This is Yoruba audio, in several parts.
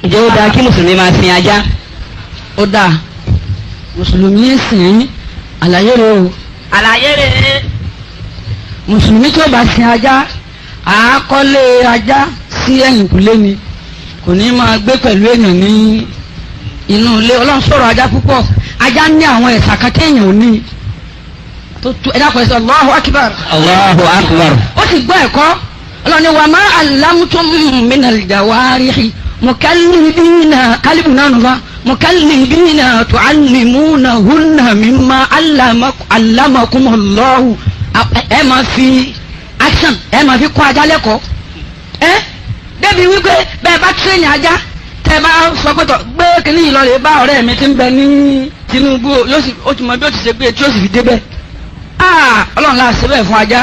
ǹjẹ́ ó dáa kí mùsùlùmí máa sin ajá? ó dáa mùsùlùmí sìn àlàyé rẹ o. àlàyé rẹ̀. mùsùlùmí tí ó bá sin ajá àákọ́lé ajá sí ẹ̀yìnkùlé ni kò ní máa gbé pẹ̀lú èèyàn ní inú ilé. ọlọ́run sọ̀rọ̀ ajá púpọ̀. ajá ní àwọn ẹ̀sà kan téèyàn ò ní tó tu ẹ̀dá kan ẹ̀sọ́ Allahu akbar. Allahu akbar. ó sì gbọ́ ẹ̀kọ́ ọlọ́run ní wa ma allamtum minal jawarihi mukallibina kálíbù náà nù fa mukallibina tu'allimunahunna mimma allamakumullahu. ẹ máa fi action ẹ máa fi kọ́ ajá lẹ́kọ̀ọ́ débi wípé bẹ́ẹ̀ bá tírẹ̀nì ajá tẹ́ bá sọ pé tọ̀ gbé kínní yìí lọ lè bá ọ̀rẹ́ mi tí ń bẹ ní Tinubu yóò sì ó ti mọ bí ó ti ṣe gbé tí ó sì fi débẹ̀ ọlọ́run láà ṣe bẹ́ẹ̀ fún ajá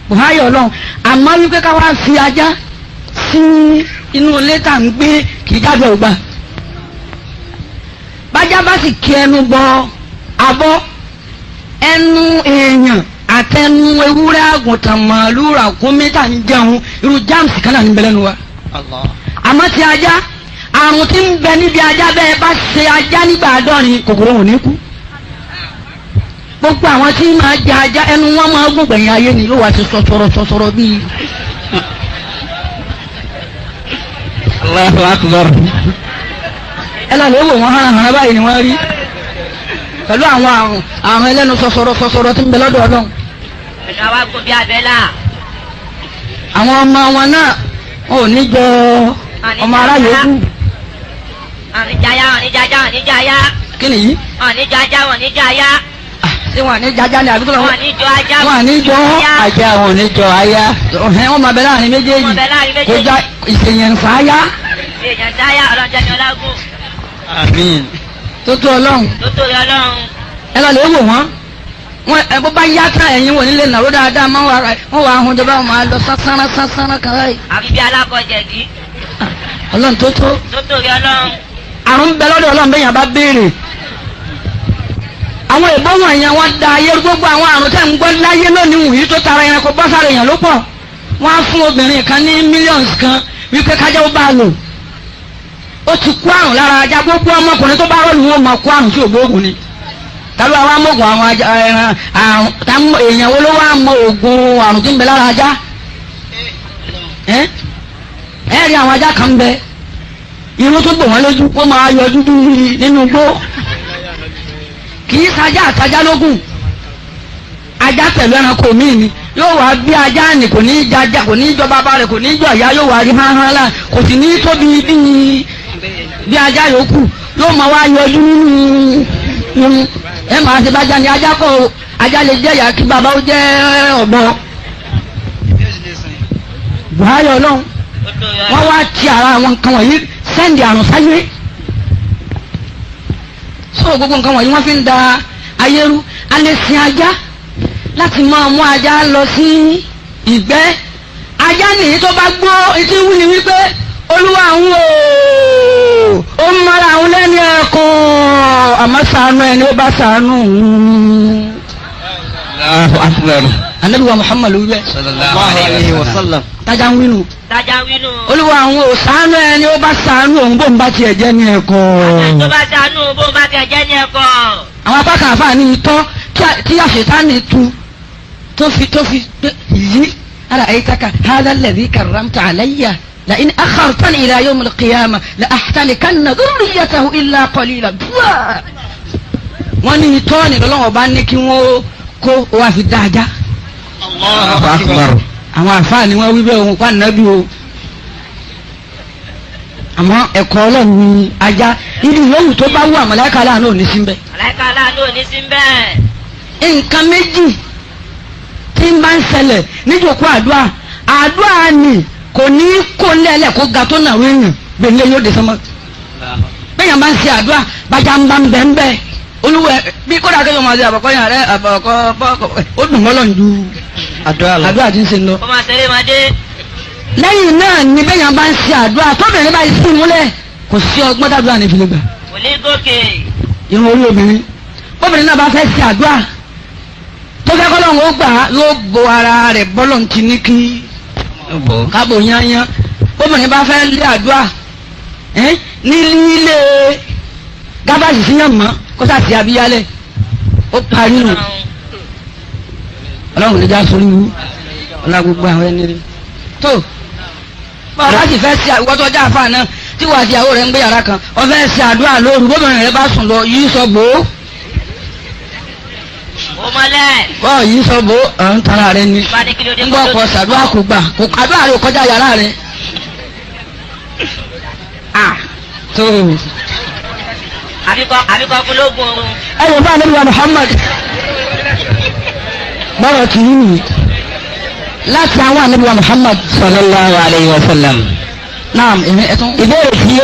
buhari ọlọ́run àmọ́ wípé ká wá fi ajá sí inú ilé tá à ń gbé kì í jáde ọgbà bájá bá sì kí ẹnu bọ abọ́ ẹnu èèyàn àtẹnu ewúrẹ́ àgùntàn màálù ràkúnmí tá ń jẹun irú jáàmùsì kan náà ní bẹ́lẹ́nu wa. àmọ́ ti ajá àrùn tí ń bẹ níbi ajá bẹ́ẹ̀ bá ṣe ajá nígbà àádọ́rin kòkòrò ò ní kú. gbogbo àwọn tí máa jẹ ajá ẹnu wọn máa gùn gbẹ̀yìn ayé ni yóò wá ti sọ̀sọ̀rọ̀ bíi. Allahu akbar. ẹ lọ lè wò wọn hàn báyìí ni wọ́n rí pẹ̀lú àwọn àrùn ẹlẹ́nu sọ̀sọ̀rọ̀ tí ń bẹ lọ́dọ̀ ọlọ́run. ẹ̀ka wá gùn bí abẹ́là. àwọn ọmọ wọn náà wọn ò ní jọ ọmọ aráyé kú. ọ̀nìjàyà ọ̀nìjàjà ọ̀nìjàyà. kí ni yìí. ọ̀nìjàjà ọ̀nìjàyà. ṣé wọn ní jaja ni àbí tó lọ wọn ní jọ ajá. wọn ní jọ ajá wọn ní jọ aya. wọn máa bẹ láàrin méjèèjì kó já ìṣèyànfà aya. ìṣèyànfà aya ọlọ́jà ni ọlágùn. àmín. tó tó ọlọ́run. tó tó ọlọ́run. ẹ lọ lè wò wọ́n wọn bó bá yá tán ẹ̀yin wò nílé nàró dáadáa máa wà ahun jọba wọn máa lọ sánsánná kan láyé. àfi bí alákọ̀jẹ̀gì. ọlọ́run tó tó. tó tó ọlọ́run. àrùn bẹ lọ́dọ̀ ọlọ́run bẹ́yàn bá béèrè. àwọn ìbọn wọ̀nyẹn wọ́n da ayé gbogbo àwọn àrùn tẹ̀ ń gbọ́ láyé lónìí wùyí tó tara ẹranko bọ́ sára èèyàn ló pọ̀ wọ́n á fún obìnrin kan ní millions kan wípé kájá ó bá a lò ó ti kó àrùn lára ajá gbogbo ọmọkùnrin tó bá rọ́ọ̀lù wọn máa kó àrùn tí ò gbóògùn ni tàbí àwọn amóògùn àwọn ẹran àrùn èèyàn wo ló wá mọ òògùn àrùn tí ń bẹ lára ajá ẹ rí àwọn ajá kan bẹ irun tó gbò wọn lójú ó máa yọ dúdú nínú igbó kì í sajá àtajá lógún ajá pẹ̀lú ẹranko míì ni yóò wá bí ajá ni kò ní jájá kò ní jọ bàbá rẹ̀ kò ní jọ ìyá yóò wá rí hánhán lá kò sì ní tóbi bí ajá yòókù yóò máa wá yọjú nínú ẹ máa ṣe bájá ni ajá kọ ajá lè jẹ́ ìyá kí bàbá ó jẹ́ ọ̀bọ. buhari ọlọ́run wọ́n wá ti ara àwọn nǹkan wọ̀nyí sẹ́ndì àrùn sáyé so gbogbo nǹkan wọ̀nyí wọ́n fi ń da ayé rú a lè sin ajá láti máa mú ajá lọ sí ìgbẹ́ ajá nìyí tó bá gbọ́ etí wú ni wípé olúwa àwọn ó ń mara àwọn lẹ́ni ẹ̀kan àmọ́ ṣàánú ẹni ó bá ṣàánú. Allahu akbar. Ànábì wa Muhammadu wíwẹ́ sallallahu alayhi wa sallam. tájà ń wínú. tájà ń wínú. olúwa àwọn ò ṣàánú ẹni ó bá ṣàánú òun bó ń bá tiẹ̀ jẹ́ ní ẹ̀kan. tó bá ṣàánú bó ń bá tiẹ̀ jẹ́ ní ẹ̀kan. àwọn apá kan àfa ní itọ́ tí àṣetánì tu tó fi yí ara ayitaka hadha alladhi karramta alayya la in akhartani ila yawm al-qiyamah la ahtanikanna dhurriyyatahu illa qalila. wọ́n ní itọ́ ni lọ́wọ́ bá ní kí wọ́n kó wá fi dáadáa. Allahu akbar. àwọn àfa ni wọ́n wí bẹ́ẹ̀ òun kó ànábì o. àmọ́ ẹ̀kọ́ ọlọ́run ni ajá ibi yòówù tó bá wù àmàlẹ́kà aláàánú ò ní sí bẹ́ẹ̀. àmàlẹ́kà aláàánú ò ní sí bẹ́ẹ̀. nǹkan méjì tí ń bá ń ṣẹlẹ̀ níjòkó àdúrà ni kò ní kó lẹ́lẹ̀ kó ga tó nàró èèyàn gbẹ̀ngẹ́ yóò dé sọ́mọ́. bẹ́ẹ̀yàn bá ń ṣe àdúrà bàjá ń bá ń bẹ́ẹ̀ ń bẹ́ẹ̀ olúwẹ̀ bí kódà kéèyàn máa ṣe àbọ̀kọ́ yàn rẹ àbọ̀kọ́ ó dùn mọ́lọ̀ ju àdúrà tí ń ṣe lọ. ó máa ṣeré máa dé. lẹ́yìn náà ni bẹ́ẹ̀yàn bá ń ṣe àdúrà tóbìnrin bá sí múlẹ̀ kò sí ọgbọ́n tàdúrà ní ìfìlẹ̀ gbà. kò ní gòkè. ìrún orí obìnrin obìnrin náà bá fẹ́ ṣe àdúrà tó fẹ́ kọ́lọ́hún ó gbà yóò bo ara rẹ̀ bọ́lọ̀ ti ní kí kábò yányán bóbìnrin bá fẹ́ lé àdúrà ní líle gábàsì síyàn mọ́ kó sà ti abíyálẹ̀ ó parí nù ọlọ́run lè já sórí wú ọlá gbogbo àwọn ẹni rí tó bàbá sì fẹ́ ṣe àwòkọ́tọ́ ọjà àfa náà tí wàá di àwọ̀ rẹ̀ ń gbé yàrá kan wọ́n fẹ́ ṣe àdúrà lóru bóbìnrin rẹ̀ bá sùn lọ yìí sọ bò ó. ó mọ́lẹ̀. bọ́ọ̀ yìí sọ bò ó ọ̀hún tara rẹ ni ń gbọ́ ọkọ̀ ṣàdúrà kò gbà kò àdúrà rẹ̀ kọjá yàrá rẹ̀. tó àbíkọ́ fún lóògùn oorun. ẹ wò bá Ànábì wa Muhammad bọ́rọ̀ tì í nìyí láti àwọn Ànábì wa Muhammad sallallahu alayhi wa sallam. naam ìbéèrè tí